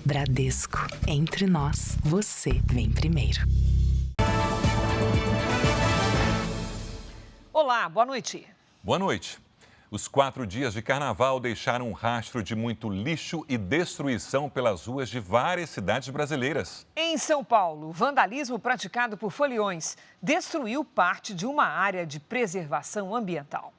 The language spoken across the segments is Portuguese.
Bradesco. Entre nós, você vem primeiro. Olá, boa noite. Boa noite. Os 4 dias de carnaval deixaram um rastro de muito lixo e destruição pelas ruas de várias cidades brasileiras. Em São Paulo, o vandalismo praticado por foliões destruiu parte de uma área de preservação ambiental.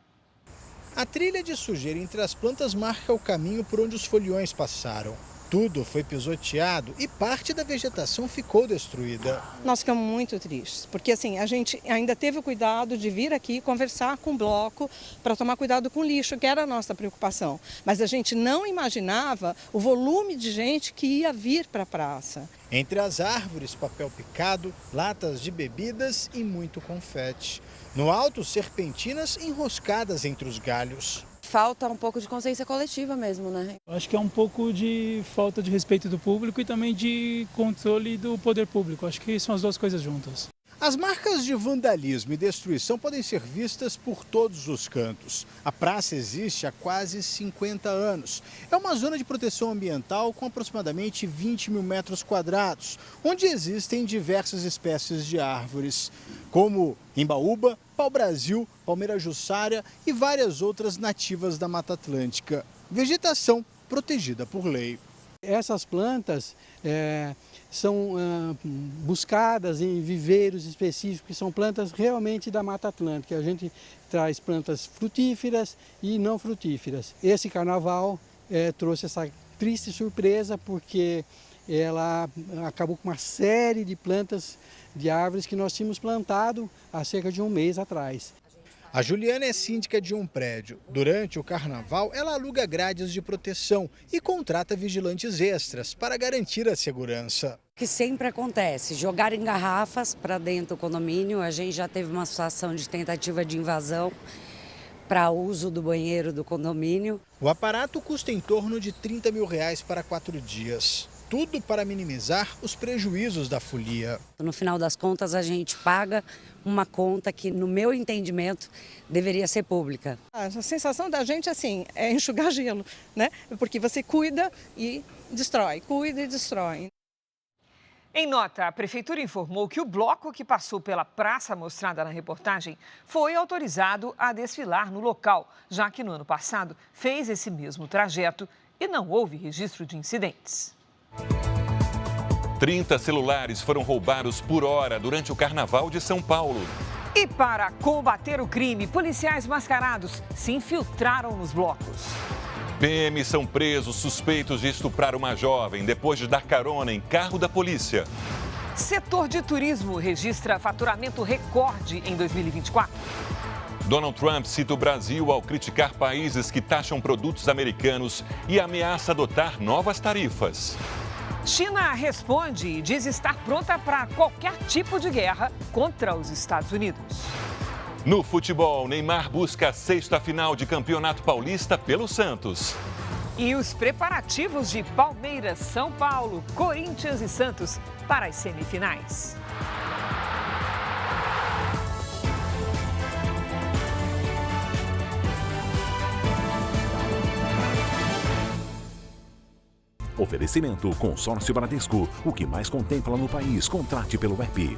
A trilha de sujeira entre as plantas marca o caminho por onde os foliões passaram. Tudo foi pisoteado e parte da vegetação ficou destruída. Nós ficamos muito tristes, porque assim, a gente ainda teve o cuidado de vir aqui conversar com o bloco para tomar cuidado com o lixo, que era a nossa preocupação. Mas a gente não imaginava o volume de gente que ia vir para a praça. Entre as árvores, papel picado, latas de bebidas e muito confete. No alto, serpentinas enroscadas entre os galhos. Falta um pouco de consciência coletiva mesmo, né? Acho que é um pouco de falta de respeito do público e também de controle do poder público. Acho que são as duas coisas juntas. As marcas de vandalismo e destruição podem ser vistas por todos os cantos. A praça existe há quase 50 anos. É uma zona de proteção ambiental com aproximadamente 20 mil metros quadrados, onde existem diversas espécies de árvores, como embaúba, pau-brasil, palmeira jussara e várias outras nativas da Mata Atlântica. Vegetação protegida por lei. Essas plantas são buscadas em viveiros específicos, que são plantas realmente da Mata Atlântica. A gente traz plantas frutíferas e não frutíferas. Esse carnaval trouxe essa triste surpresa, porque ela acabou com uma série de plantas de árvores que nós tínhamos plantado há cerca de um mês atrás. A Juliana é síndica de um prédio. Durante o carnaval, ela aluga grades de proteção e contrata vigilantes extras para garantir a segurança. O que sempre acontece, jogar em garrafas para dentro do condomínio. A gente já teve uma situação de tentativa de invasão para uso do banheiro do condomínio. O aparato custa em torno de R$30 mil para 4 dias. Tudo para minimizar os prejuízos da folia. No final das contas, a gente paga uma conta que, no meu entendimento, deveria ser pública. A sensação da gente, assim, é enxugar gelo, né? Porque você cuida e destrói, cuida e destrói. Em nota, a Prefeitura informou que o bloco que passou pela praça mostrada na reportagem foi autorizado a desfilar no local, já que no ano passado fez esse mesmo trajeto e não houve registro de incidentes. 30 celulares foram roubados por hora durante o Carnaval de São Paulo. E para combater o crime, policiais mascarados se infiltraram nos blocos. PMs são presos suspeitos de estuprar uma jovem depois de dar carona em carro da polícia. Setor de turismo registra faturamento recorde em 2024. Donald Trump cita o Brasil ao criticar países que taxam produtos americanos e ameaça adotar novas tarifas. China responde e diz estar pronta para qualquer tipo de guerra contra os Estados Unidos. No futebol, Neymar busca a 6ª final de Campeonato Paulista pelo Santos. E os preparativos de Palmeiras, São Paulo, Corinthians e Santos para as semifinais. Oferecimento Consórcio Bradesco, o que mais contempla no país. Contrate pelo app.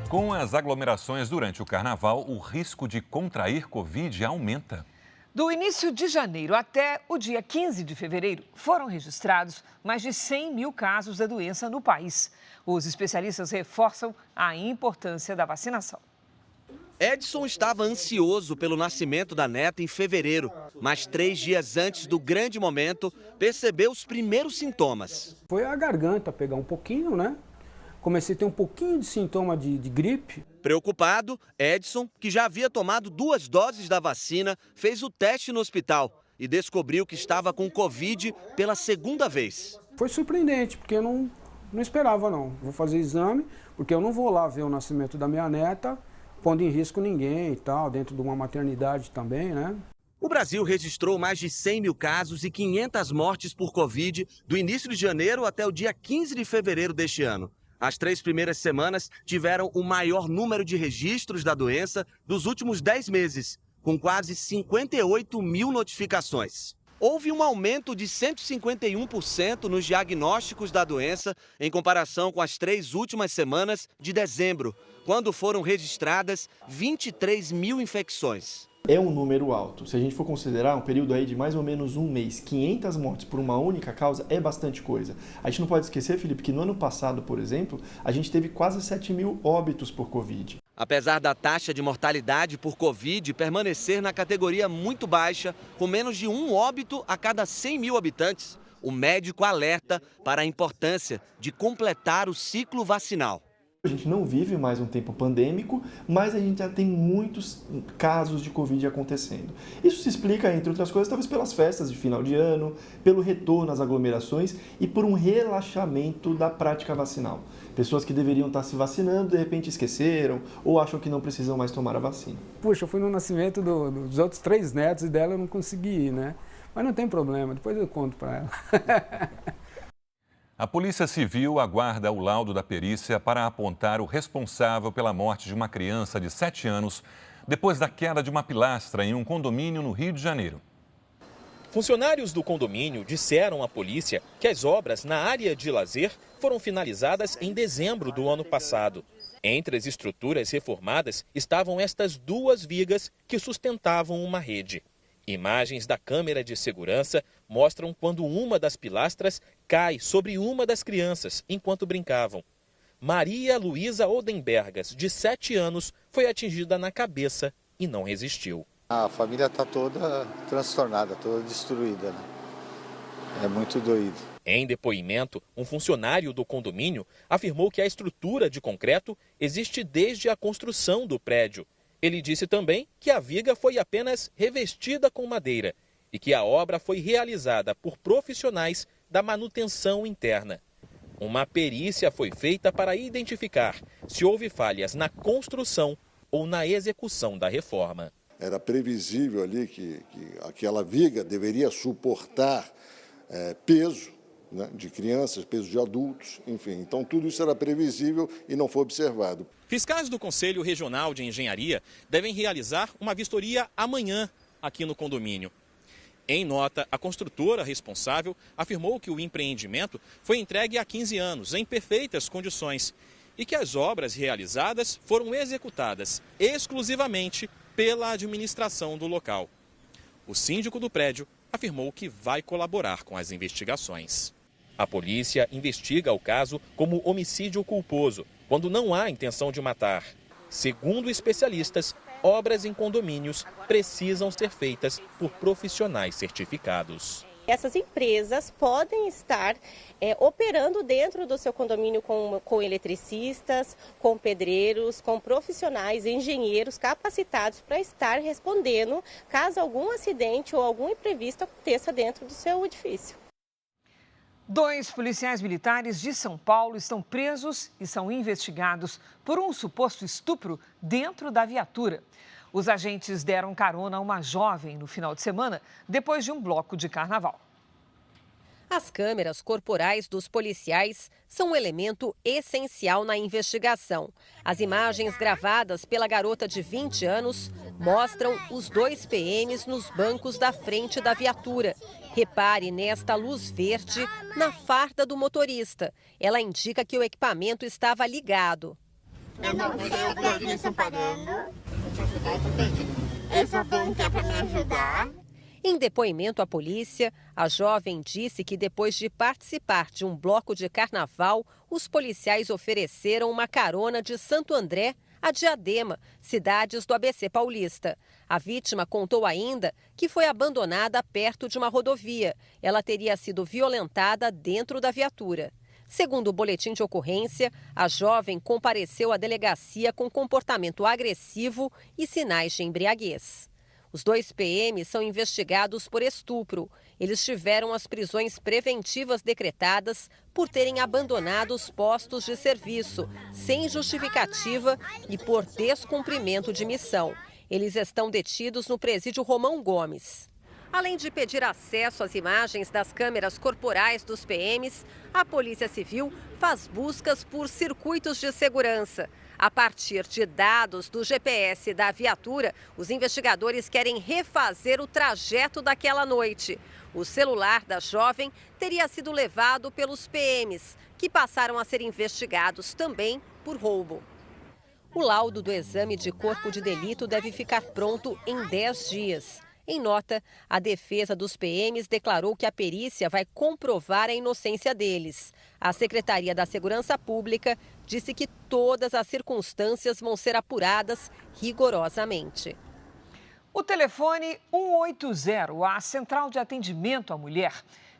Com as aglomerações durante o Carnaval, o risco de contrair Covid aumenta. Do início de janeiro até o dia 15 de fevereiro, foram registrados mais de 100 mil casos da doença no país. Os especialistas reforçam a importância da vacinação. Edson estava ansioso pelo nascimento da neta em fevereiro, mas 3 dias antes do grande momento, percebeu os primeiros sintomas. Foi a garganta pegar um pouquinho, né? Comecei a ter um pouquinho de sintoma de gripe. Preocupado, Edson, que já havia tomado 2 doses da vacina, fez o teste no hospital e descobriu que estava com Covid pela 2ª vez. Foi surpreendente, porque eu não esperava não. Vou fazer exame, porque eu não vou lá ver o nascimento da minha neta, pondo em risco ninguém e tal, dentro de uma maternidade também, né? O Brasil registrou mais de 100 mil casos e 500 mortes por Covid do início de janeiro até o dia 15 de fevereiro deste ano. As 3 primeiras semanas tiveram o maior número de registros da doença dos últimos 10 meses, com quase 58 mil notificações. Houve um aumento de 151% nos diagnósticos da doença em comparação com as 3 últimas semanas de dezembro, quando foram registradas 23 mil infecções. É um número alto. Se a gente for considerar um período aí de mais ou menos um mês, 500 mortes por uma única causa é bastante coisa. A gente não pode esquecer, Felipe, que no ano passado, por exemplo, a gente teve quase 7 mil óbitos por Covid. Apesar da taxa de mortalidade por Covid permanecer na categoria muito baixa, com menos de 1 óbito a cada 100 mil habitantes, o médico alerta para a importância de completar o ciclo vacinal. A gente não vive mais um tempo pandêmico, mas a gente já tem muitos casos de Covid acontecendo. Isso se explica, entre outras coisas, talvez pelas festas de final de ano, pelo retorno às aglomerações e por um relaxamento da prática vacinal. Pessoas que deveriam estar se vacinando, de repente esqueceram ou acham que não precisam mais tomar a vacina. Puxa, eu fui no nascimento dos outros 3 netos e dela eu não consegui ir, né? Mas não tem problema, depois eu conto para ela. A Polícia Civil aguarda o laudo da perícia para apontar o responsável pela morte de uma criança de 7 anos depois da queda de uma pilastra em um condomínio no Rio de Janeiro. Funcionários do condomínio disseram à polícia que as obras na área de lazer foram finalizadas em dezembro do ano passado. Entre as estruturas reformadas estavam estas 2 vigas que sustentavam uma rede. Imagens da câmera de segurança mostram quando uma das pilastras cai sobre uma das crianças enquanto brincavam. Maria Luísa Odenbergas, de 7 anos, foi atingida na cabeça e não resistiu. A família está toda transtornada, toda destruída, né? É muito doído. Em depoimento, um funcionário do condomínio afirmou que a estrutura de concreto existe desde a construção do prédio. Ele disse também que a viga foi apenas revestida com madeira e que a obra foi realizada por profissionais da manutenção interna. Uma perícia foi feita para identificar se houve falhas na construção ou na execução da reforma. Era previsível ali que aquela viga deveria suportar peso, né, de crianças, peso de adultos, enfim. Então tudo isso era previsível e não foi observado. Fiscais do Conselho Regional de Engenharia devem realizar uma vistoria amanhã aqui no condomínio. Em nota, a construtora responsável afirmou que o empreendimento foi entregue há 15 anos, em perfeitas condições, e que as obras realizadas foram executadas exclusivamente pela administração do local. O síndico do prédio afirmou que vai colaborar com as investigações. A polícia investiga o caso como homicídio culposo, quando não há intenção de matar. Segundo especialistas, obras em condomínios precisam ser feitas por profissionais certificados. Essas empresas podem estar operando dentro do seu condomínio com eletricistas, com pedreiros, com profissionais, engenheiros capacitados para estar respondendo caso algum acidente ou algum imprevisto aconteça dentro do seu edifício. 2 policiais militares de São Paulo estão presos e são investigados por um suposto estupro dentro da viatura. Os agentes deram carona a uma jovem no final de semana, depois de um bloco de carnaval. As câmeras corporais dos policiais são um elemento essencial na investigação. As imagens gravadas pela garota de 20 anos mostram os 2 PMs nos bancos da frente da viatura. Repare nesta luz verde na farda do motorista. Ela indica que o equipamento estava ligado. Eu não sei o que eles estão parando. Eu só venho aqui para me ajudar. Em depoimento à polícia, a jovem disse que depois de participar de um bloco de carnaval, os policiais ofereceram uma carona de Santo André a Diadema, cidades do ABC paulista. A vítima contou ainda que foi abandonada perto de uma rodovia. Ela teria sido violentada dentro da viatura. Segundo o boletim de ocorrência, a jovem compareceu à delegacia com comportamento agressivo e sinais de embriaguez. Os 2 PMs são investigados por estupro. Eles tiveram as prisões preventivas decretadas por terem abandonado os postos de serviço, sem justificativa e por descumprimento de missão. Eles estão detidos no presídio Romão Gomes. Além de pedir acesso às imagens das câmeras corporais dos PMs, a Polícia Civil faz buscas por circuitos de segurança. A partir de dados do GPS da viatura, os investigadores querem refazer o trajeto daquela noite. O celular da jovem teria sido levado pelos PMs, que passaram a ser investigados também por roubo. O laudo do exame de corpo de delito deve ficar pronto em 10 dias. Em nota, a defesa dos PMs declarou que a perícia vai comprovar a inocência deles. A Secretaria da Segurança Pública disse que todas as circunstâncias vão ser apuradas rigorosamente. O telefone 180, a Central de Atendimento à Mulher,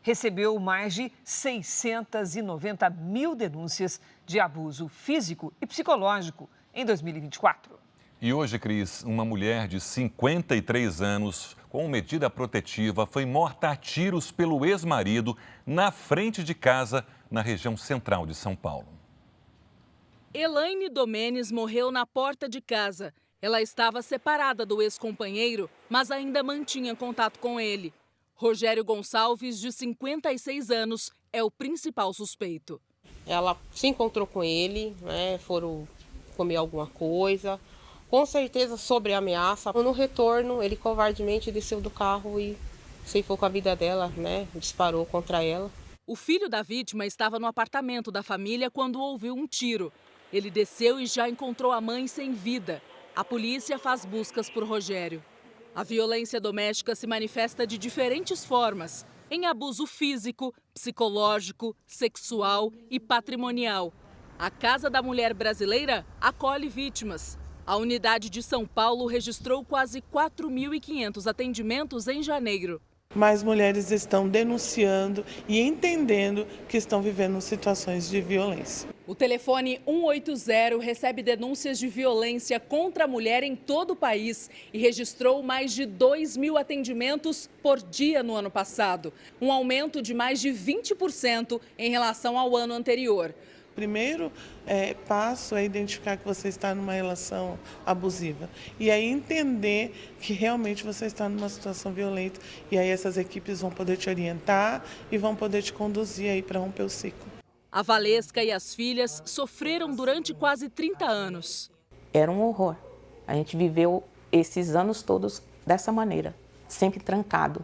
recebeu mais de 690 mil denúncias de abuso físico e psicológico em 2024. E hoje, Cris, uma mulher de 53 anos com medida protetiva foi morta a tiros pelo ex-marido na frente de casa, na região central de São Paulo. Elaine Domenes morreu na porta de casa. Ela estava separada do ex-companheiro, mas ainda mantinha contato com ele. Rogério Gonçalves, de 56 anos, é o principal suspeito. Ela se encontrou com ele, foram comer alguma coisa, com certeza sobre a ameaça. No retorno, ele covardemente desceu do carro e ceifou com a vida dela, disparou contra ela. O filho da vítima estava no apartamento da família quando ouviu um tiro. Ele desceu e já encontrou a mãe sem vida. A polícia faz buscas por Rogério. A violência doméstica se manifesta de diferentes formas, em abuso físico, psicológico, sexual e patrimonial. A Casa da Mulher Brasileira acolhe vítimas. A unidade de São Paulo registrou quase 4.500 atendimentos em janeiro. Mais mulheres estão denunciando e entendendo que estão vivendo situações de violência. O telefone 180 recebe denúncias de violência contra a mulher em todo o país e registrou mais de 2.000 atendimentos por dia no ano passado, um aumento de mais de 20% em relação ao ano anterior. O primeiro passo é identificar que você está numa relação abusiva e aí entender que realmente você está numa situação violenta e aí essas equipes vão poder te orientar e vão poder te conduzir aí para romper o ciclo. A Valesca e as filhas sofreram durante quase 30 anos. Era um horror. A gente viveu esses anos todos dessa maneira, sempre trancado,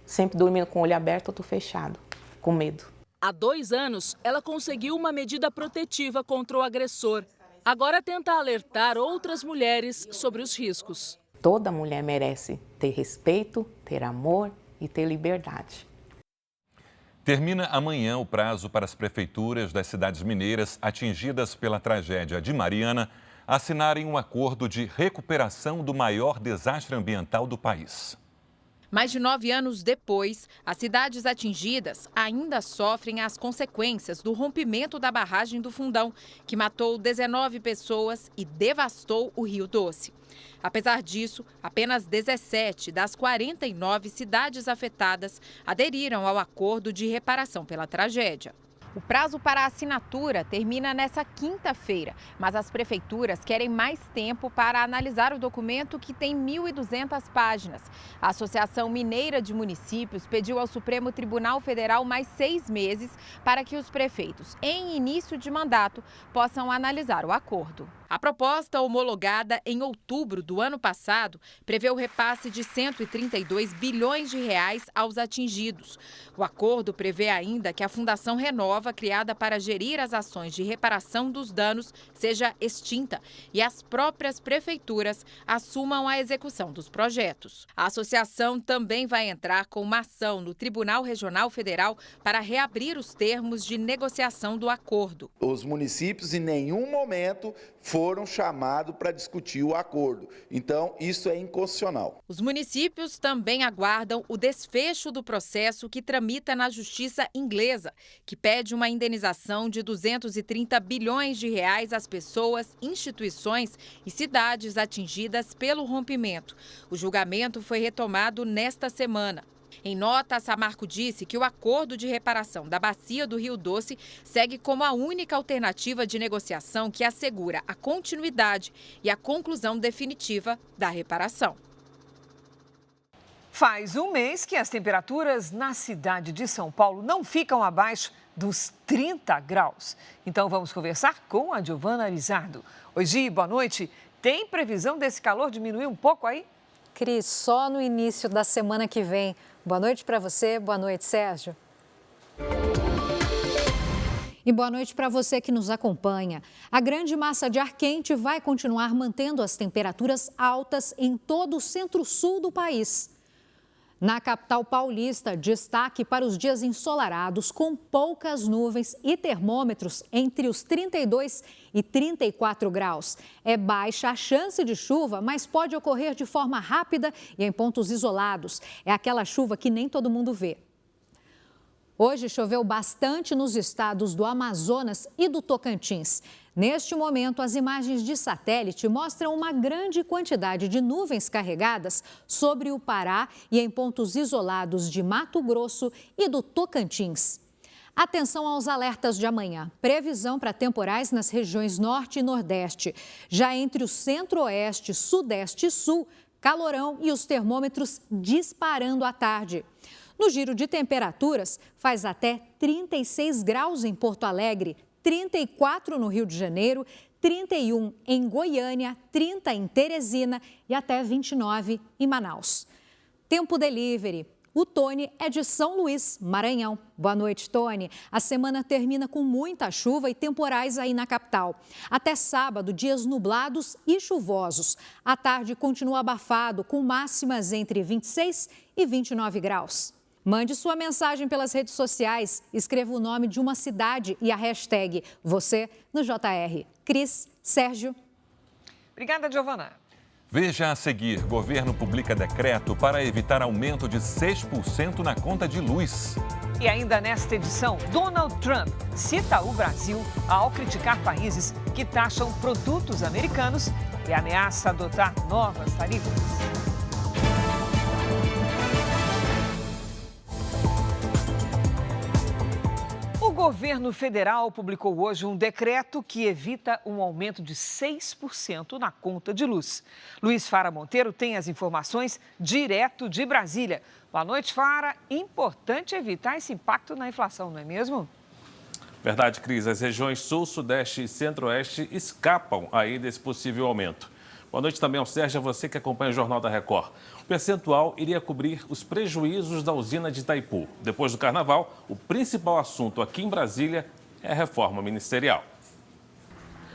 sempre dormindo com o olho aberto ou fechado, com medo. Há 2 anos, ela conseguiu uma medida protetiva contra o agressor. Agora tenta alertar outras mulheres sobre os riscos. Toda mulher merece ter respeito, ter amor e ter liberdade. Termina amanhã o prazo para as prefeituras das cidades mineiras atingidas pela tragédia de Mariana assinarem um acordo de recuperação do maior desastre ambiental do país. Mais de 9 anos depois, as cidades atingidas ainda sofrem as consequências do rompimento da barragem do Fundão, que matou 19 pessoas e devastou o Rio Doce. Apesar disso, apenas 17 das 49 cidades afetadas aderiram ao acordo de reparação pela tragédia. O prazo para a assinatura termina nesta quinta-feira, mas as prefeituras querem mais tempo para analisar o documento que tem 1.200 páginas. A Associação Mineira de Municípios pediu ao Supremo Tribunal Federal mais 6 meses para que os prefeitos, em início de mandato, possam analisar o acordo. A proposta, homologada em outubro do ano passado, prevê o repasse de 132 bilhões de reais aos atingidos. O acordo prevê ainda que a Fundação Renova, criada para gerir as ações de reparação dos danos, seja extinta e as próprias prefeituras assumam a execução dos projetos. A associação também vai entrar com uma ação no Tribunal Regional Federal para reabrir os termos de negociação do acordo. Os municípios em nenhum momento foram chamados para discutir o acordo. Então, isso é inconstitucional. Os municípios também aguardam o desfecho do processo que tramita na Justiça inglesa, que pede uma indenização de 230 bilhões de reais às pessoas, instituições e cidades atingidas pelo rompimento. O julgamento foi retomado nesta semana. Em nota, a Samarco disse que o acordo de reparação da bacia do Rio Doce segue como a única alternativa de negociação que assegura a continuidade e a conclusão definitiva da reparação. Faz um mês que as temperaturas na cidade de São Paulo não ficam abaixo dos 30 graus. Então vamos conversar com a Giovana Arizardo. Oi, Gi, boa noite. Tem previsão desse calor diminuir um pouco aí? Cris, só no início da semana que vem. Boa noite para você, boa noite, Sérgio. E boa noite para você que nos acompanha. A grande massa de ar quente vai continuar mantendo as temperaturas altas em todo o centro-sul do país. Na capital paulista, destaque para os dias ensolarados, com poucas nuvens e termômetros entre os 32 e 34 graus. É baixa a chance de chuva, mas pode ocorrer de forma rápida e em pontos isolados. É aquela chuva que nem todo mundo vê. Hoje choveu bastante nos estados do Amazonas e do Tocantins. Neste momento, as imagens de satélite mostram uma grande quantidade de nuvens carregadas sobre o Pará e em pontos isolados de Mato Grosso e do Tocantins. Atenção aos alertas de amanhã. Previsão para temporais nas regiões norte e nordeste. Já entre o centro-oeste, sudeste e sul, calorão e os termômetros disparando à tarde. No giro de temperaturas, faz até 36 graus em Porto Alegre, 34 no Rio de Janeiro, 31 em Goiânia, 30 em Teresina e até 29 em Manaus. Tempo delivery. O Tony é de São Luís, Maranhão. Boa noite, Tony. A semana termina com muita chuva e temporais aí na capital. Até sábado, dias nublados e chuvosos. À tarde continua abafado, com máximas entre 26 e 29 graus. Mande sua mensagem pelas redes sociais, escreva o nome de uma cidade e a hashtag você no JR. Cris, Sérgio. Obrigada, Giovana. Veja a seguir, governo publica decreto para evitar aumento de 6% na conta de luz. E ainda nesta edição, Donald Trump cita o Brasil ao criticar países que taxam produtos americanos e ameaça adotar novas tarifas. O governo federal publicou hoje um decreto que evita um aumento de 6% na conta de luz. Luiz Fara Monteiro tem as informações direto de Brasília. Boa noite, Fara. Importante evitar esse impacto na inflação, não é mesmo? Verdade, Cris. As regiões Sul, Sudeste e Centro-Oeste escapam aí desse possível aumento. Boa noite também ao Sérgio, a você que acompanha o Jornal da Record. O percentual iria cobrir os prejuízos da usina de Itaipu. Depois do Carnaval, o principal assunto aqui em Brasília é a reforma ministerial.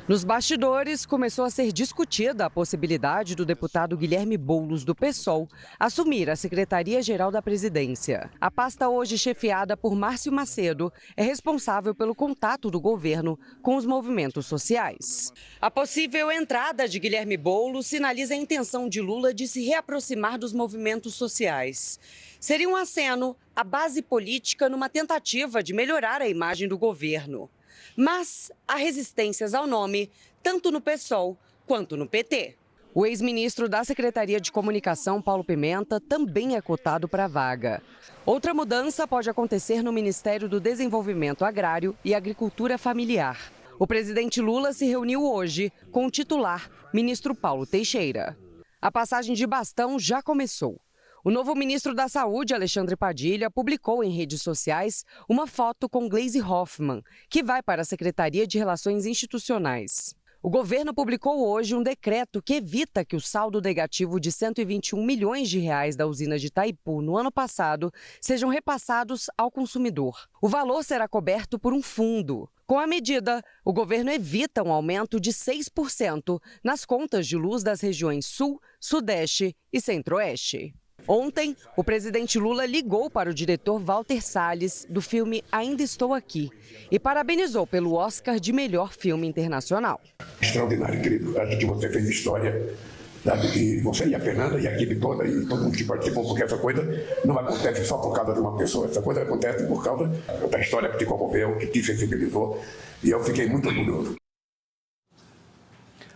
Nos bastidores, começou a ser discutida a possibilidade do deputado Guilherme Boulos, do PSOL, assumir a Secretaria-Geral da Presidência. A pasta, hoje chefiada por Márcio Macedo, é responsável pelo contato do governo com os movimentos sociais. A possível entrada de Guilherme Boulos sinaliza a intenção de Lula de se reaproximar dos movimentos sociais. Seria um aceno à base política numa tentativa de melhorar a imagem do governo. Mas há resistências ao nome, tanto no PSOL quanto no PT. O ex-ministro da Secretaria de Comunicação, Paulo Pimenta, também é cotado para a vaga. Outra mudança pode acontecer no Ministério do Desenvolvimento Agrário e Agricultura Familiar. O presidente Lula se reuniu hoje com o titular, ministro Paulo Teixeira. A passagem de bastão já começou. O novo ministro da Saúde, Alexandre Padilha, publicou em redes sociais uma foto com Gleisi Hoffmann, que vai para a Secretaria de Relações Institucionais. O governo publicou hoje um decreto que evita que o saldo negativo de 121 milhões de reais da usina de Itaipu no ano passado sejam repassados ao consumidor. O valor será coberto por um fundo. Com a medida, o governo evita um aumento de 6% nas contas de luz das regiões Sul, Sudeste e Centro-Oeste. Ontem, o presidente Lula ligou para o diretor Walter Salles, do filme Ainda Estou Aqui, e parabenizou pelo Oscar de melhor filme internacional. Extraordinário, querido. Acho que você fez história, sabe? E você e a Fernanda e a equipe toda e todo mundo que participou, porque essa coisa não acontece só por causa de uma pessoa, essa coisa acontece por causa da história que te comoveu, que te sensibilizou, e eu fiquei muito orgulhoso.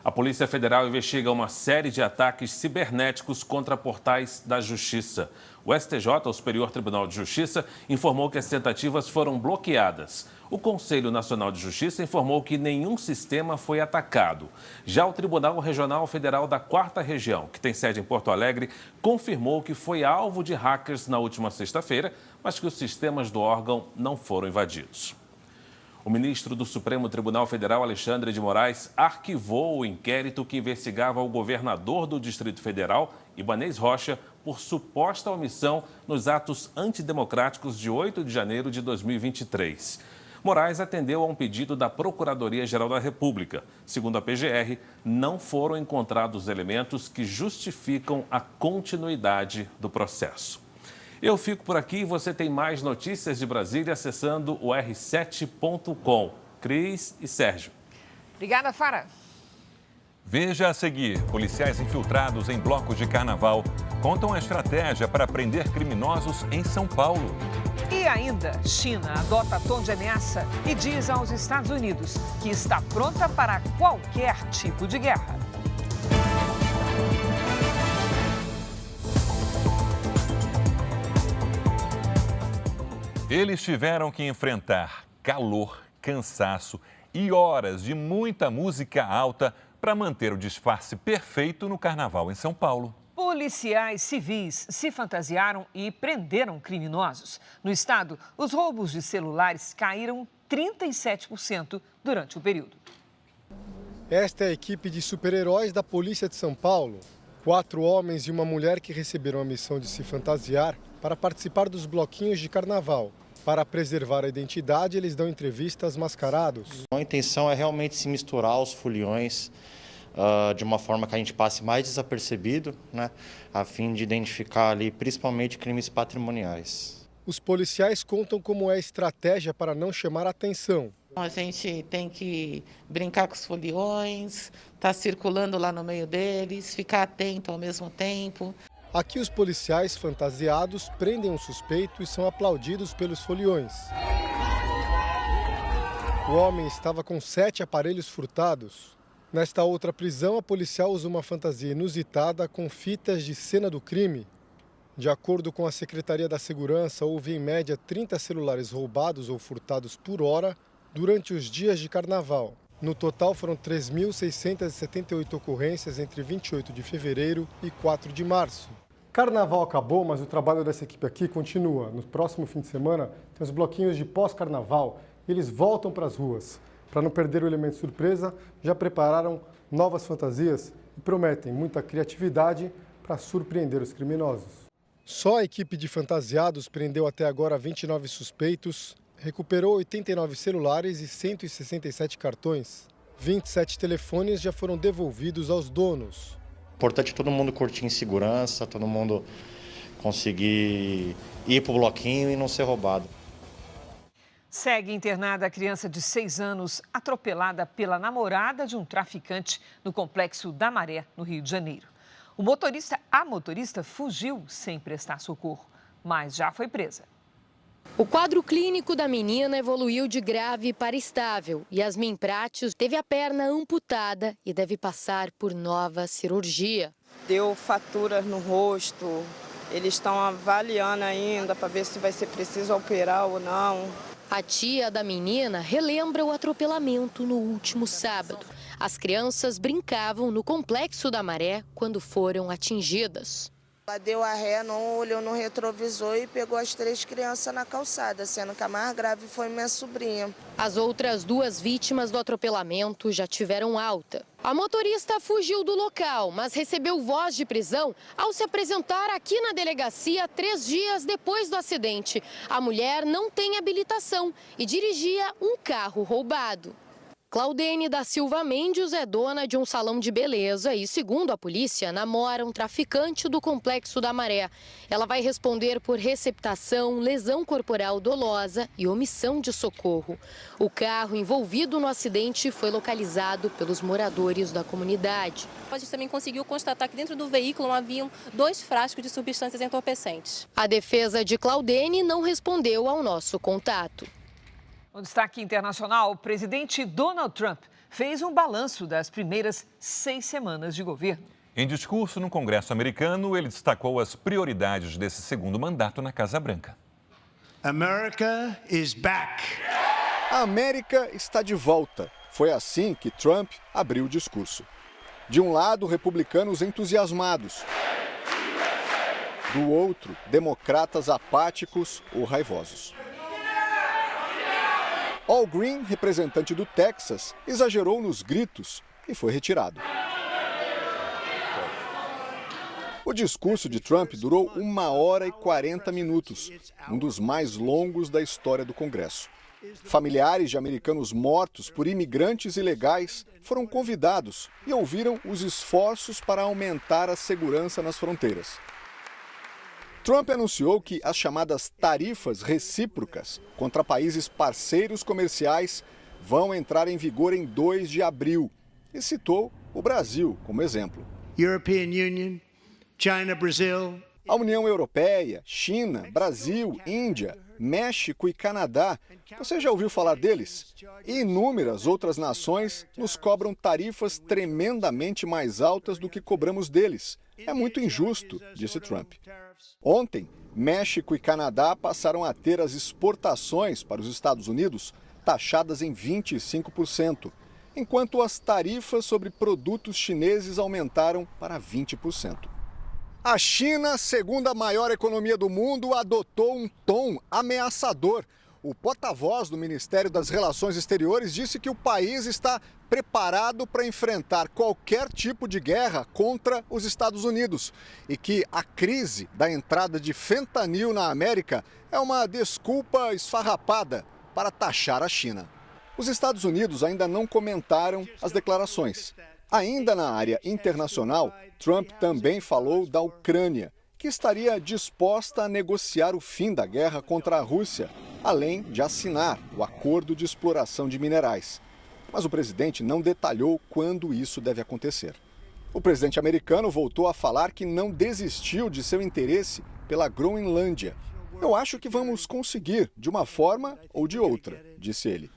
A Polícia Federal investiga uma série de ataques cibernéticos contra portais da Justiça. O STJ, o Superior Tribunal de Justiça, informou que as tentativas foram bloqueadas. O Conselho Nacional de Justiça informou que nenhum sistema foi atacado. Já o Tribunal Regional Federal da 4ª Região, que tem sede em Porto Alegre, confirmou que foi alvo de hackers na última sexta-feira, mas que os sistemas do órgão não foram invadidos. O ministro do Supremo Tribunal Federal, Alexandre de Moraes, arquivou o inquérito que investigava o governador do Distrito Federal, Ibanez Rocha, por suposta omissão nos atos antidemocráticos de 8 de janeiro de 2023. Moraes atendeu a um pedido da Procuradoria-Geral da República. Segundo a PGR, não foram encontrados elementos que justificam a continuidade do processo. Eu fico por aqui e você tem mais notícias de Brasília acessando o r7.com. Cris e Sérgio. Obrigada, Fara. Veja a seguir: policiais infiltrados em bloco de carnaval contam a estratégia para prender criminosos em São Paulo. E ainda, China adota tom de ameaça e diz aos Estados Unidos que está pronta para qualquer tipo de guerra. Eles tiveram que enfrentar calor, cansaço e horas de muita música alta para manter o disfarce perfeito no carnaval em São Paulo. Policiais civis se fantasiaram e prenderam criminosos. No estado, os roubos de celulares caíram 37% durante o período. Esta é a equipe de super-heróis da Polícia de São Paulo. 4 homens e uma mulher que receberam a missão de se fantasiar para participar dos bloquinhos de carnaval. Para preservar a identidade, eles dão entrevistas mascarados. A intenção é realmente se misturar aos foliões de uma forma que a gente passe mais desapercebido, né, a fim de identificar ali principalmente crimes patrimoniais. Os policiais contam como é a estratégia para não chamar a atenção. A gente tem que brincar com os foliões, estar circulando lá no meio deles, ficar atento ao mesmo tempo. Aqui os policiais fantasiados prendem um suspeito e são aplaudidos pelos foliões. O homem estava com 7 aparelhos furtados. Nesta outra prisão, a policial usa uma fantasia inusitada com fitas de cena do crime. De acordo com a Secretaria da Segurança, houve em média 30 celulares roubados ou furtados por hora durante os dias de carnaval. No total, foram 3.678 ocorrências entre 28 de fevereiro e 4 de março. Carnaval acabou, mas o trabalho dessa equipe aqui continua. No próximo fim de semana, tem os bloquinhos de pós-carnaval e eles voltam para as ruas. Para não perder o elemento surpresa, já prepararam novas fantasias e prometem muita criatividade para surpreender os criminosos. Só a equipe de fantasiados prendeu até agora 29 suspeitos, recuperou 89 celulares e 167 cartões. 27 telefones já foram devolvidos aos donos. O importante é todo mundo curtir em segurança, todo mundo conseguir ir para o bloquinho e não ser roubado. Segue internada a criança de 6 anos atropelada pela namorada de um traficante no Complexo da Maré, no Rio de Janeiro. A motorista fugiu sem prestar socorro, mas já foi presa. O quadro clínico da menina evoluiu de grave para estável. Yasmin Prates teve a perna amputada e deve passar por nova cirurgia. Deu faturas no rosto, eles estão avaliando ainda para ver se vai ser preciso operar ou não. A tia da menina relembra o atropelamento no último sábado. As crianças brincavam no Complexo da Maré quando foram atingidas. Ela deu a ré, não olhou no retrovisor e pegou as 3 crianças na calçada, sendo que a mais grave foi minha sobrinha. As outras 2 vítimas do atropelamento já tiveram alta. A motorista fugiu do local, mas recebeu voz de prisão ao se apresentar aqui na delegacia 3 dias depois do acidente. A mulher não tem habilitação e dirigia um carro roubado. Claudene da Silva Mendes é dona de um salão de beleza e, segundo a polícia, namora um traficante do Complexo da Maré. Ela vai responder por receptação, lesão corporal dolosa e omissão de socorro. O carro envolvido no acidente foi localizado pelos moradores da comunidade. A gente também conseguiu constatar que dentro do veículo haviam 2 frascos de substâncias entorpecentes. A defesa de Claudene não respondeu ao nosso contato. No destaque internacional, o presidente Donald Trump fez um balanço das primeiras 6 semanas de governo. Em discurso no Congresso americano, ele destacou as prioridades desse segundo mandato na Casa Branca. America is back. A América está de volta. Foi assim que Trump abriu o discurso. De um lado, republicanos entusiasmados. Do outro, democratas apáticos ou raivosos. Al Green, representante do Texas, exagerou nos gritos e foi retirado. O discurso de Trump durou 1 hora e 40 minutos, um dos mais longos da história do Congresso. Familiares de americanos mortos por imigrantes ilegais foram convidados e ouviram os esforços para aumentar a segurança nas fronteiras. Trump anunciou que as chamadas tarifas recíprocas contra países parceiros comerciais vão entrar em vigor em 2 de abril e citou o Brasil como exemplo. European Union, China, Brazil. A União Europeia, China, Brasil, Índia, México e Canadá, você já ouviu falar deles? E inúmeras outras nações nos cobram tarifas tremendamente mais altas do que cobramos deles. É muito injusto, disse Trump. Ontem, México e Canadá passaram a ter as exportações para os Estados Unidos taxadas em 25%, enquanto as tarifas sobre produtos chineses aumentaram para 20%. A China, segunda maior economia do mundo, adotou um tom ameaçador. O porta-voz do Ministério das Relações Exteriores disse que o país está preparado para enfrentar qualquer tipo de guerra contra os Estados Unidos e que a crise da entrada de fentanil na América é uma desculpa esfarrapada para taxar a China. Os Estados Unidos ainda não comentaram as declarações. Ainda na área internacional, Trump também falou da Ucrânia, que estaria disposta a negociar o fim da guerra contra a Rússia, além de assinar o acordo de exploração de minerais. Mas o presidente não detalhou quando isso deve acontecer. O presidente americano voltou a falar que não desistiu de seu interesse pela Groenlândia. Eu acho que vamos conseguir, de uma forma ou de outra, disse ele.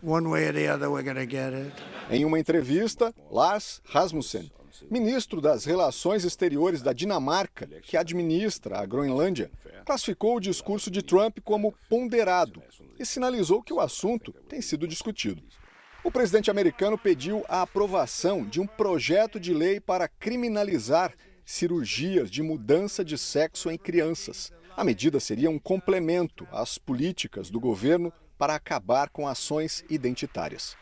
Em uma entrevista, Lars Rasmussen, ministro das Relações Exteriores da Dinamarca, que administra a Groenlândia, classificou o discurso de Trump como ponderado e sinalizou que o assunto tem sido discutido. O presidente americano pediu a aprovação de um projeto de lei para criminalizar cirurgias de mudança de sexo em crianças. A medida seria um complemento às políticas do governo para acabar com ações identitárias.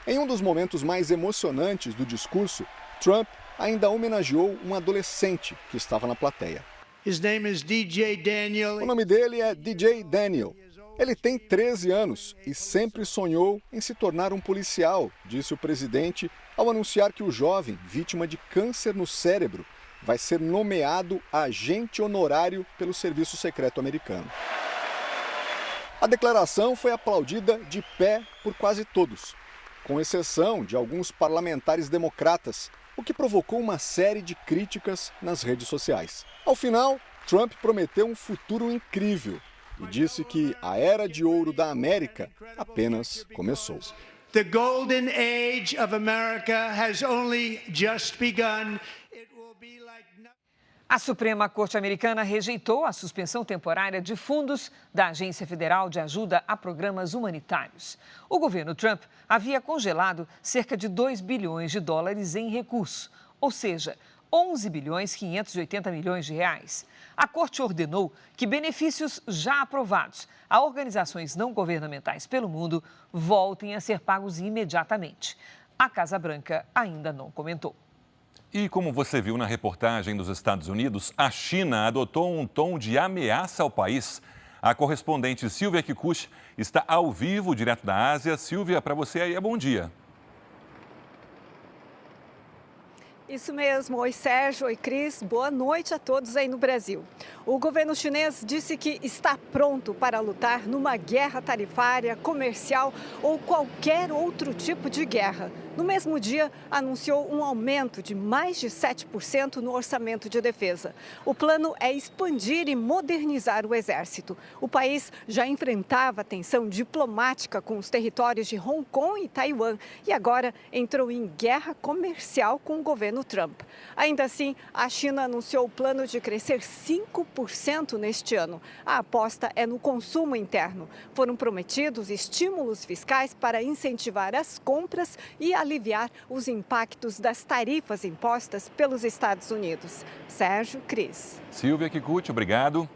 Em um dos momentos mais emocionantes do discurso, Trump ainda homenageou um adolescente que estava na plateia. O nome dele é DJ Daniel. Ele tem 13 anos e sempre sonhou em se tornar um policial, disse o presidente ao anunciar que o jovem, vítima de câncer no cérebro, vai ser nomeado agente honorário pelo Serviço Secreto Americano. A declaração foi aplaudida de pé por quase todos, com exceção de alguns parlamentares democratas, o que provocou uma série de críticas nas redes sociais. Ao final, Trump prometeu um futuro incrível e disse que a era de ouro da América apenas começou. The golden age of America has only just begun. A Suprema Corte Americana rejeitou a suspensão temporária de fundos da Agência Federal de Ajuda a Programas Humanitários. O governo Trump havia congelado cerca de 2 bilhões de dólares em recursos, ou seja, 11 bilhões 580 milhões de reais. A Corte ordenou que benefícios já aprovados a organizações não governamentais pelo mundo voltem a ser pagos imediatamente. A Casa Branca ainda não comentou. E como você viu na reportagem dos Estados Unidos, a China adotou um tom de ameaça ao país. A correspondente Silvia Kikuchi está ao vivo, direto da Ásia. Silvia, para você aí, bom dia. Isso mesmo. Oi, Sérgio. Oi, Cris. Boa noite a todos aí no Brasil. O governo chinês disse que está pronto para lutar numa guerra tarifária, comercial ou qualquer outro tipo de guerra. no mesmo dia anunciou um aumento de mais de 7% no orçamento de defesa. O plano é expandir e modernizar o exército. O país já enfrentava tensão diplomática com os territórios de Hong Kong e Taiwan e agora entrou em guerra comercial com o governo Trump. Ainda assim, a China anunciou o plano de crescer 5% neste ano. A aposta é no consumo interno. Foram prometidos estímulos fiscais para incentivar as compras e aliviar os impactos das tarifas impostas pelos Estados Unidos. Sérgio, Cris. Silvia Kikuchi, obrigado.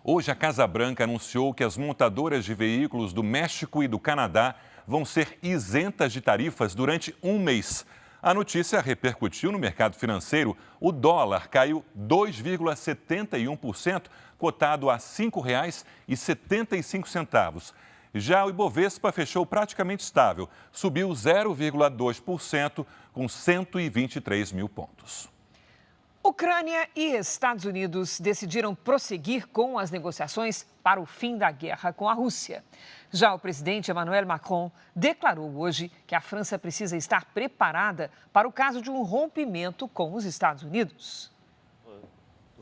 Hoje, a Casa Branca anunciou que as montadoras de veículos do México e do Canadá vão ser isentas de tarifas durante um mês. A notícia repercutiu no mercado financeiro. O dólar caiu 2,71%, cotado a R$ 5,75. Já o Ibovespa fechou praticamente estável, subiu 0,2%, com 123 mil pontos. Ucrânia e Estados Unidos decidiram prosseguir com as negociações para o fim da guerra com a Rússia. Já o presidente Emmanuel Macron declarou hoje que a França precisa estar preparada para o caso de um rompimento com os Estados Unidos.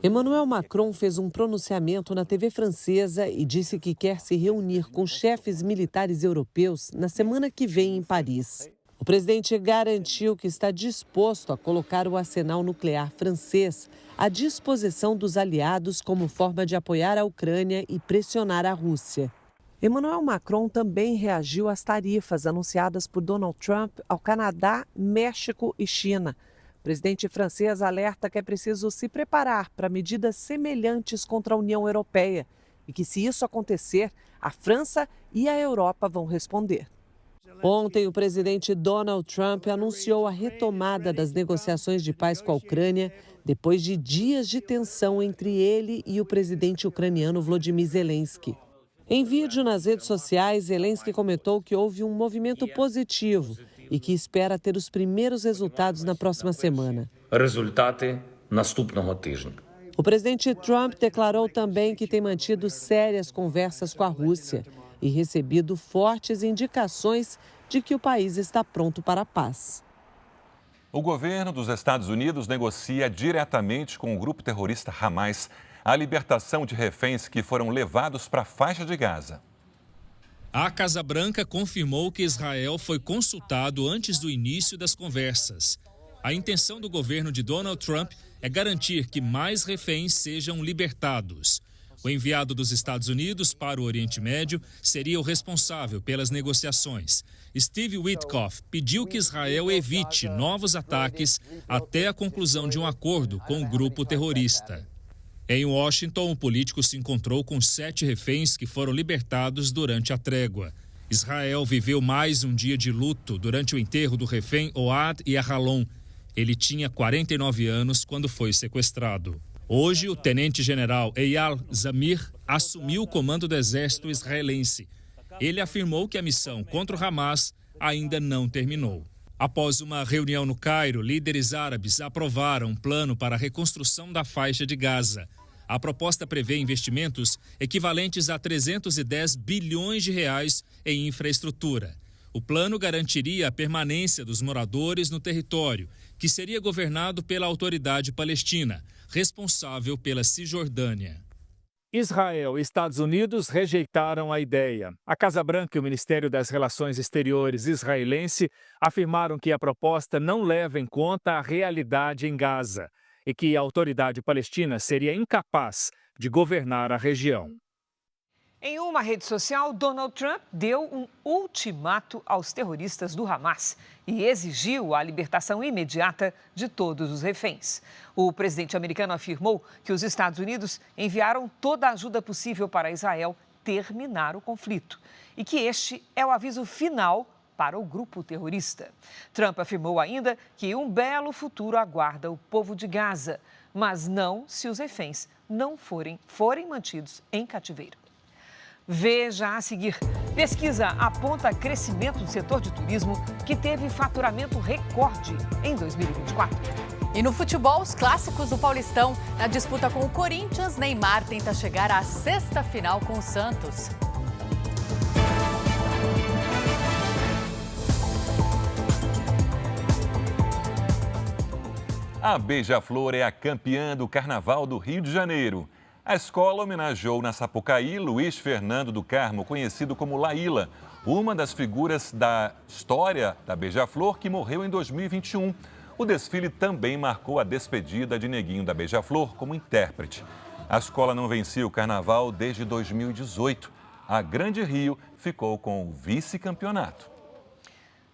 Emmanuel Macron fez um pronunciamento na TV francesa e disse que quer se reunir com chefes militares europeus na semana que vem em Paris. O presidente garantiu que está disposto a colocar o arsenal nuclear francês à disposição dos aliados como forma de apoiar a Ucrânia e pressionar a Rússia. Emmanuel Macron também reagiu às tarifas anunciadas por Donald Trump ao Canadá, México e China. O presidente francês alerta que é preciso se preparar para medidas semelhantes contra a União Europeia e que, se isso acontecer, a França e a Europa vão responder. Ontem, o presidente Donald Trump anunciou a retomada das negociações de paz com a Ucrânia depois de dias de tensão entre ele e o presidente ucraniano Volodymyr Zelensky. Em vídeo nas redes sociais, Zelensky comentou que houve um movimento positivo e que espera ter os primeiros resultados na próxima semana. O presidente Trump declarou também que tem mantido sérias conversas com a Rússia e recebido fortes indicações de que o país está pronto para a paz. O governo dos Estados Unidos negocia diretamente com o grupo terrorista Hamas a libertação de reféns que foram levados para a faixa de Gaza. A Casa Branca confirmou que Israel foi consultado antes do início das conversas. A intenção do governo de Donald Trump é garantir que mais reféns sejam libertados. O enviado dos Estados Unidos para o Oriente Médio seria o responsável pelas negociações. Steve Witkoff pediu que Israel evite novos ataques até a conclusão de um acordo com o grupo terrorista. Em Washington, o político se encontrou com 7 reféns que foram libertados durante a trégua. Israel viveu mais um dia de luto durante o enterro do refém Oad Yahalon. Ele tinha 49 anos quando foi sequestrado. Hoje, o tenente-general Eyal Zamir assumiu o comando do exército israelense. Ele afirmou que a missão contra o Hamas ainda não terminou. Após uma reunião no Cairo, líderes árabes aprovaram um plano para a reconstrução da faixa de Gaza. A proposta prevê investimentos equivalentes a 310 bilhões de reais em infraestrutura. O plano garantiria a permanência dos moradores no território, que seria governado pela Autoridade Palestina, responsável pela Cisjordânia. Israel e Estados Unidos rejeitaram a ideia. A Casa Branca e o Ministério das Relações Exteriores israelense afirmaram que a proposta não leva em conta a realidade em Gaza e que a Autoridade Palestina seria incapaz de governar a região. Em uma rede social, Donald Trump deu um ultimato aos terroristas do Hamas e exigiu a libertação imediata de todos os reféns. O presidente americano afirmou que os Estados Unidos enviaram toda a ajuda possível para Israel terminar o conflito e que este é o aviso final para o grupo terrorista. Trump afirmou ainda que um belo futuro aguarda o povo de Gaza, mas não se os reféns não forem mantidos em cativeiro. Veja a seguir. Pesquisa aponta crescimento do setor de turismo que teve faturamento recorde em 2024. E no futebol, os clássicos do Paulistão. Na disputa com o Corinthians, Neymar tenta chegar à sexta final com o Santos. A Beija-Flor é a campeã do Carnaval do Rio de Janeiro. A escola homenageou na Sapucaí Luiz Fernando do Carmo, conhecido como Laíla, uma das figuras da história da Beija-Flor que morreu em 2021. O desfile também marcou a despedida de Neguinho da Beija-Flor como intérprete. A escola não vencia o Carnaval desde 2018. A Grande Rio ficou com o vice-campeonato.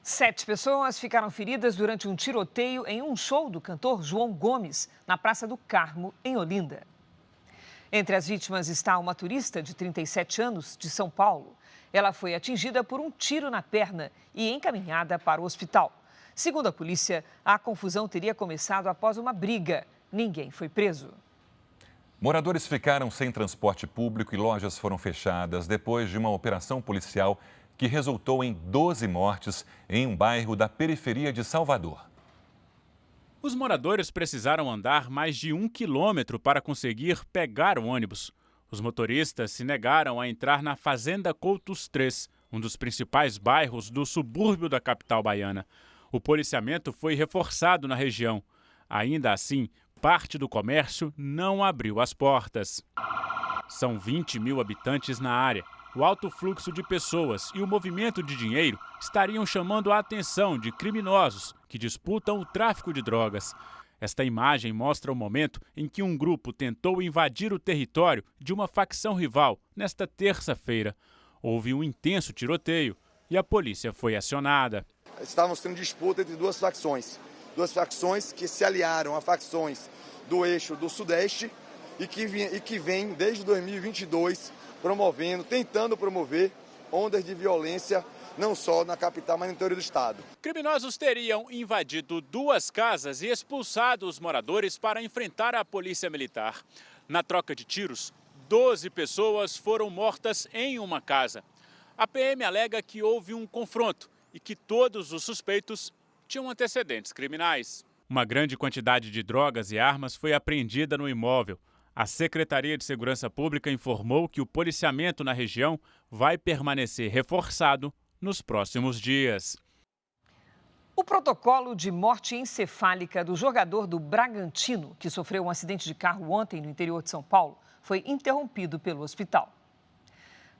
7 pessoas ficaram feridas durante um tiroteio em um show do cantor João Gomes, na Praça do Carmo, em Olinda. Entre as vítimas está uma turista de 37 anos, de São Paulo. Ela foi atingida por um tiro na perna e encaminhada para o hospital. Segundo a polícia, a confusão teria começado após uma briga. Ninguém foi preso. Moradores ficaram sem transporte público e lojas foram fechadas depois de uma operação policial que resultou em 12 mortes em um bairro da periferia de Salvador. Os moradores precisaram andar mais de 1 quilômetro para conseguir pegar o ônibus. Os motoristas se negaram a entrar na Fazenda Coutos 3, um dos principais bairros do subúrbio da capital baiana. O policiamento foi reforçado na região. Ainda assim, parte do comércio não abriu as portas. São 20 mil habitantes na área. O alto fluxo de pessoas e o movimento de dinheiro estariam chamando a atenção de criminosos que disputam o tráfico de drogas. Esta imagem mostra o momento em que um grupo tentou invadir o território de uma facção rival nesta terça-feira. Houve um intenso tiroteio e a polícia foi acionada. Estávamos tendo disputa entre duas facções que se aliaram a facções do eixo do Sudeste e que vem desde 2022 tentando promover ondas de violência não só na capital, mas no interior do estado. Criminosos teriam invadido 2 casas e expulsado os moradores para enfrentar a polícia militar. Na troca de tiros, 12 pessoas foram mortas em uma casa. A PM alega que houve um confronto e que todos os suspeitos tinham antecedentes criminais. Uma grande quantidade de drogas e armas foi apreendida no imóvel. A Secretaria de Segurança Pública informou que o policiamento na região vai permanecer reforçado nos próximos dias. O protocolo de morte encefálica do jogador do Bragantino, que sofreu um acidente de carro ontem no interior de São Paulo, foi interrompido pelo hospital.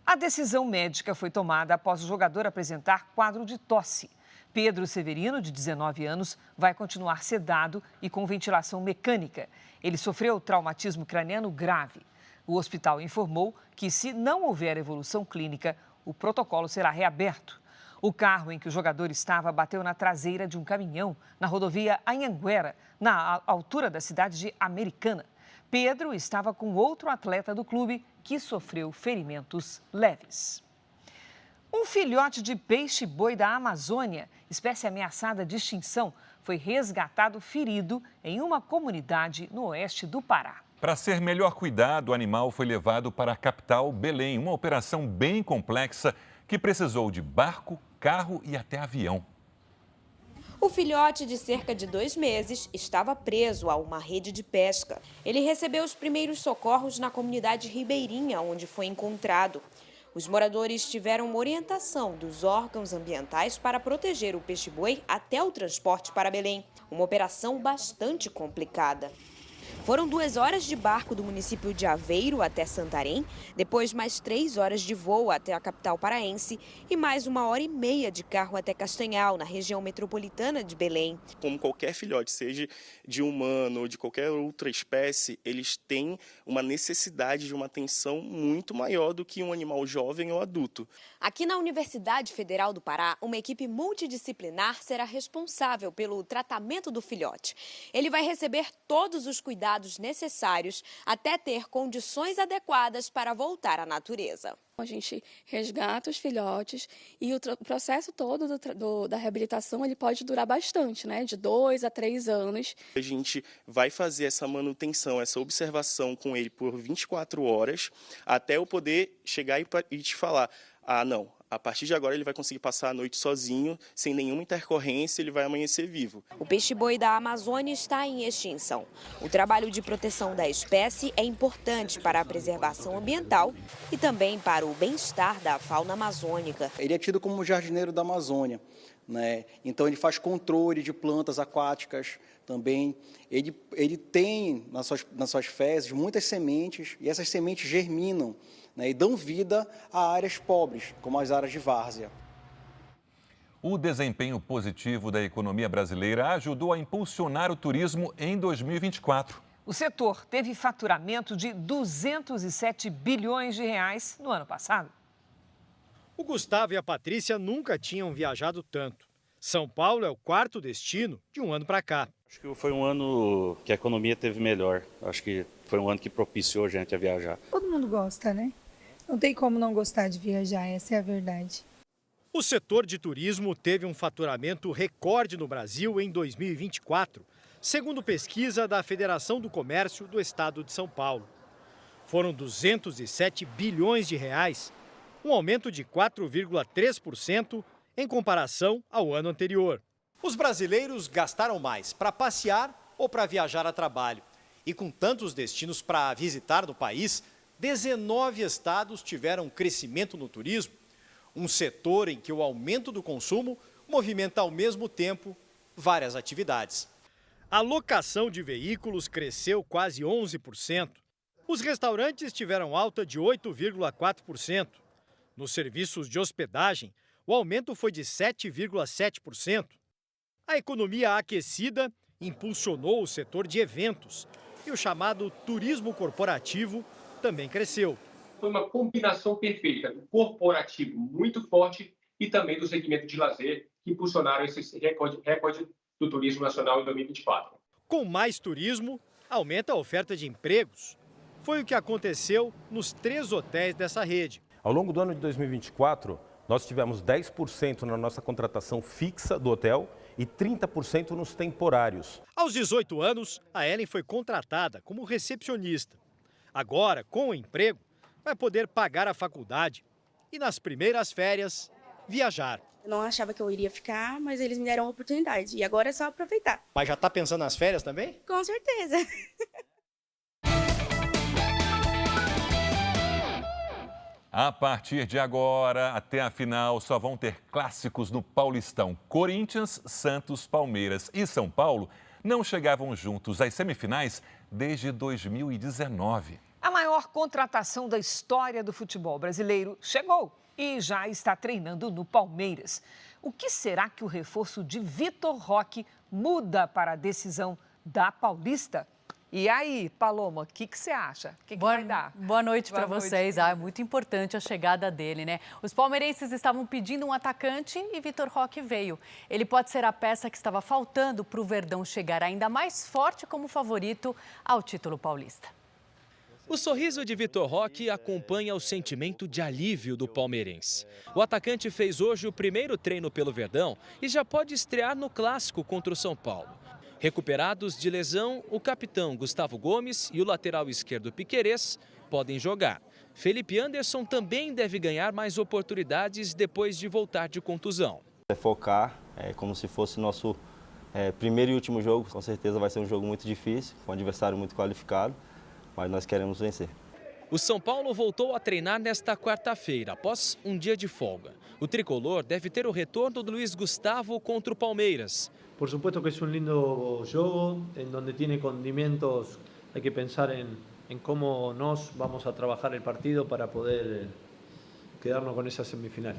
A decisão médica foi tomada após o jogador apresentar quadro de tosse. Pedro Severino, de 19 anos, vai continuar sedado e com ventilação mecânica. Ele sofreu traumatismo craniano grave. O hospital informou que, se não houver evolução clínica, o protocolo será reaberto. O carro em que o jogador estava bateu na traseira de um caminhão na rodovia Anhanguera, na altura da cidade de Americana. Pedro estava com outro atleta do clube que sofreu ferimentos leves. Um filhote de peixe-boi da Amazônia, espécie ameaçada de extinção, foi resgatado ferido em uma comunidade no oeste do Pará. Para ser melhor cuidado, o animal foi levado para a capital, Belém, uma operação bem complexa que precisou de barco, carro e até avião. O filhote de cerca de 2 meses estava preso a uma rede de pesca. Ele recebeu os primeiros socorros na comunidade ribeirinha, onde foi encontrado. Os moradores tiveram orientação dos órgãos ambientais para proteger o peixe-boi até o transporte para Belém. Uma operação bastante complicada. Foram 2 horas de barco do município de Aveiro até Santarém, depois mais 3 horas de voo até a capital paraense e mais 1h30 de carro até Castanhal, na região metropolitana de Belém. Como qualquer filhote, seja de humano ou de qualquer outra espécie, eles têm uma necessidade de uma atenção muito maior do que um animal jovem ou adulto. Aqui na Universidade Federal do Pará, uma equipe multidisciplinar será responsável pelo tratamento do filhote. Ele vai receber todos os cuidados necessários até ter condições adequadas para voltar à natureza. A gente resgata os filhotes e o processo todo da reabilitação ele pode durar bastante, né? De 2 a 3 anos. A gente vai fazer essa manutenção, essa observação com ele por 24 horas, até eu poder chegar e te falar, não, a partir de agora ele vai conseguir passar a noite sozinho, sem nenhuma intercorrência, ele vai amanhecer vivo. O peixe-boi da Amazônia está em extinção. O trabalho de proteção da espécie é importante para a preservação ambiental e também para o bem-estar da fauna amazônica. Ele é tido como o jardineiro da Amazônia. né? Então ele faz controle de plantas aquáticas também. Ele tem nas suas fezes muitas sementes e essas sementes germinam, né, e dão vida a áreas pobres, como as áreas de várzea. O desempenho positivo da economia brasileira ajudou a impulsionar o turismo em 2024. O setor teve faturamento de 207 bilhões de reais no ano passado. O Gustavo e a Patrícia nunca tinham viajado tanto. São Paulo é o quarto destino de um ano para cá. Acho que foi um ano que a economia teve melhor. Acho que foi um ano que propiciou a gente a viajar. Todo mundo gosta, né? Não tem como não gostar de viajar, essa é a verdade. O setor de turismo teve um faturamento recorde no Brasil em 2024, segundo pesquisa da Federação do Comércio do Estado de São Paulo. Foram 207 bilhões de reais, um aumento de 4,3% em comparação ao ano anterior. Os brasileiros gastaram mais para passear ou para viajar a trabalho. E com tantos destinos para visitar no país, 19 estados tiveram crescimento no turismo, um setor em que o aumento do consumo movimenta ao mesmo tempo várias atividades. A locação de veículos cresceu quase 11%. Os restaurantes tiveram alta de 8,4%. Nos serviços de hospedagem, o aumento foi de 7,7%. A economia aquecida impulsionou o setor de eventos e o chamado turismo corporativo também cresceu. Foi uma combinação perfeita do corporativo muito forte e também do segmento de lazer que impulsionaram esse recorde do turismo nacional em 2024. Com mais turismo, aumenta a oferta de empregos. Foi o que aconteceu nos 3 hotéis dessa rede. Ao longo do ano de 2024, nós tivemos 10% na nossa contratação fixa do hotel e 30% nos temporários. Aos 18 anos, a Ellen foi contratada como recepcionista. Agora, com o emprego, vai poder pagar a faculdade e, nas primeiras férias, viajar. Eu não achava que eu iria ficar, mas eles me deram a oportunidade e agora é só aproveitar. Mas já está pensando nas férias também? Com certeza. A partir de agora, até a final, só vão ter clássicos no Paulistão. Corinthians, Santos, Palmeiras e São Paulo não chegavam juntos às semifinais desde 2019. A maior contratação da história do futebol brasileiro chegou e já está treinando no Palmeiras. O que será que o reforço de Vitor Roque muda para a decisão da Paulista? E aí, Paloma, o que você acha? O que vai dar? Boa noite para vocês. É muito importante a chegada dele, né? Os palmeirenses estavam pedindo um atacante e Vitor Roque veio. Ele pode ser a peça que estava faltando para o Verdão chegar ainda mais forte como favorito ao título paulista. O sorriso de Vitor Roque acompanha o sentimento de alívio do palmeirense. O atacante fez hoje o primeiro treino pelo Verdão e já pode estrear no clássico contra o São Paulo. Recuperados de lesão, o capitão Gustavo Gomes e o lateral esquerdo Piquerez podem jogar. Felipe Anderson também deve ganhar mais oportunidades depois de voltar de contusão. Focar, como se fosse nosso primeiro e último jogo. Com certeza vai ser um jogo muito difícil, com um adversário muito qualificado, mas nós queremos vencer. O São Paulo voltou a treinar nesta quarta-feira, após um dia de folga. O tricolor deve ter o retorno do Luiz Gustavo contra o Palmeiras. Por supuesto que es un lindo juego, en donde tiene condimentos, hay que pensar en cómo nos vamos a trabajar el partido para poder quedarnos con esa semifinal.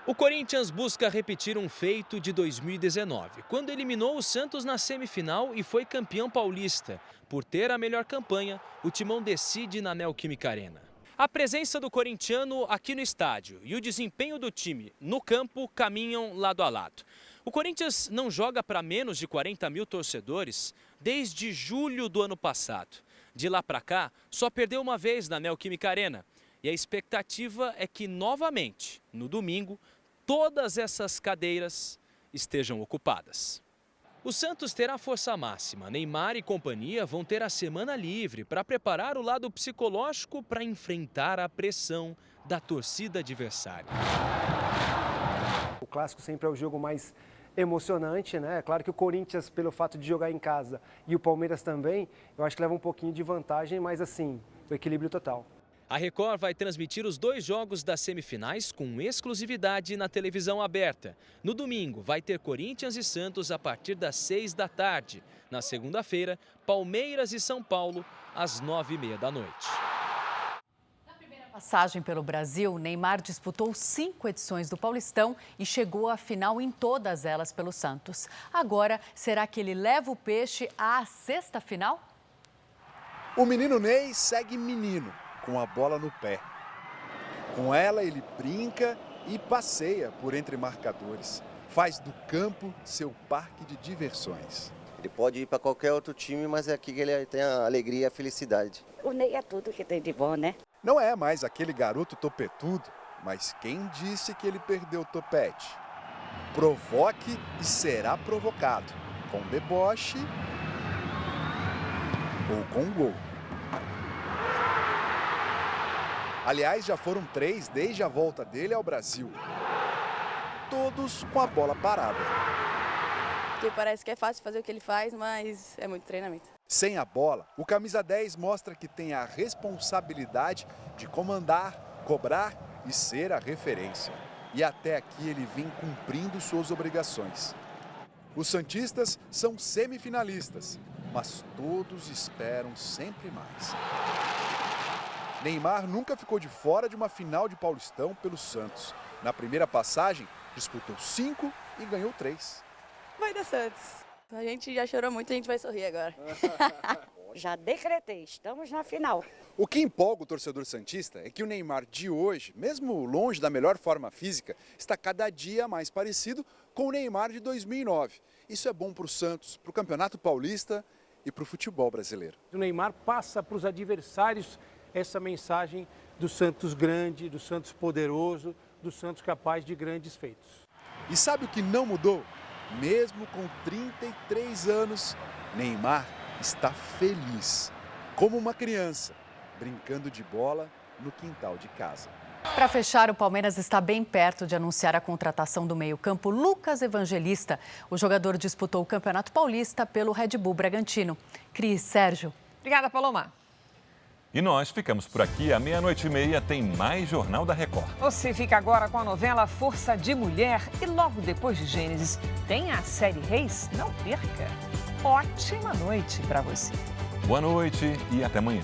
O Corinthians busca repetir um feito de 2019, quando eliminou o Santos na semifinal e foi campeão paulista. Por ter a melhor campanha, o Timão decide na Neoquímica Arena. A presença do corintiano aqui no estádio e o desempenho do time no campo caminham lado a lado. O Corinthians não joga para menos de 40 mil torcedores desde julho do ano passado. De lá para cá, só perdeu uma vez na Neoquímica Arena. E a expectativa é que, novamente, no domingo, todas essas cadeiras estejam ocupadas. O Santos terá força máxima. Neymar e companhia vão ter a semana livre para preparar o lado psicológico para enfrentar a pressão da torcida adversária. O clássico sempre é o jogo mais emocionante, né? É claro que o Corinthians, pelo fato de jogar em casa, e o Palmeiras também, eu acho que leva um pouquinho de vantagem, mas assim, o equilíbrio total. A Record vai transmitir os 2 jogos das semifinais com exclusividade na televisão aberta. No domingo, vai ter Corinthians e Santos a partir das 6 da tarde. Na segunda-feira, Palmeiras e São Paulo, às 9h30 da noite. Passagem pelo Brasil, Neymar disputou 5 edições do Paulistão e chegou à final em todas elas pelo Santos. Agora, será que ele leva o peixe à 6ª final? O menino Ney segue menino, com a bola no pé. Com ela ele brinca e passeia por entre marcadores. Faz do campo seu parque de diversões. Ele pode ir para qualquer outro time, mas é aqui que ele tem a alegria e a felicidade. O Ney é tudo que tem de bom, né? Não é mais aquele garoto topetudo, mas quem disse que ele perdeu o topete? Provoque e será provocado, com deboche ou com gol. Aliás, já foram 3 desde a volta dele ao Brasil. Todos com a bola parada. Porque parece que é fácil fazer o que ele faz, mas é muito treinamento. Sem a bola, o camisa 10 mostra que tem a responsabilidade de comandar, cobrar e ser a referência. E até aqui ele vem cumprindo suas obrigações. Os santistas são semifinalistas, mas todos esperam sempre mais. Neymar nunca ficou de fora de uma final de Paulistão pelo Santos. Na primeira passagem, disputou 5 e ganhou 3. Vai dar Santos. A gente já chorou muito, a gente vai sorrir agora. Já decretei, estamos na final. O que empolga o torcedor santista é que o Neymar de hoje, mesmo longe da melhor forma física, está cada dia mais parecido com o Neymar de 2009. Isso é bom para o Santos, para o Campeonato Paulista e para o futebol brasileiro. O Neymar passa para os adversários essa mensagem do Santos grande, do Santos poderoso, do Santos capaz de grandes feitos. E sabe o que não mudou? Mesmo com 33 anos, Neymar está feliz, como uma criança, brincando de bola no quintal de casa. Para fechar, o Palmeiras está bem perto de anunciar a contratação do meio-campo Lucas Evangelista. O jogador disputou o Campeonato Paulista pelo Red Bull Bragantino. Cris, Sérgio. Obrigada, Paloma. E nós ficamos por aqui. À 00:30 tem mais Jornal da Record. Você fica agora com a novela Força de Mulher e logo depois de Gênesis tem a série Reis. Não perca. Ótima noite para você. Boa noite e até amanhã.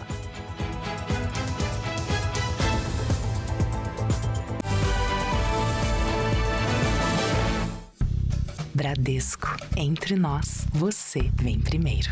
Bradesco. Entre nós, você vem primeiro.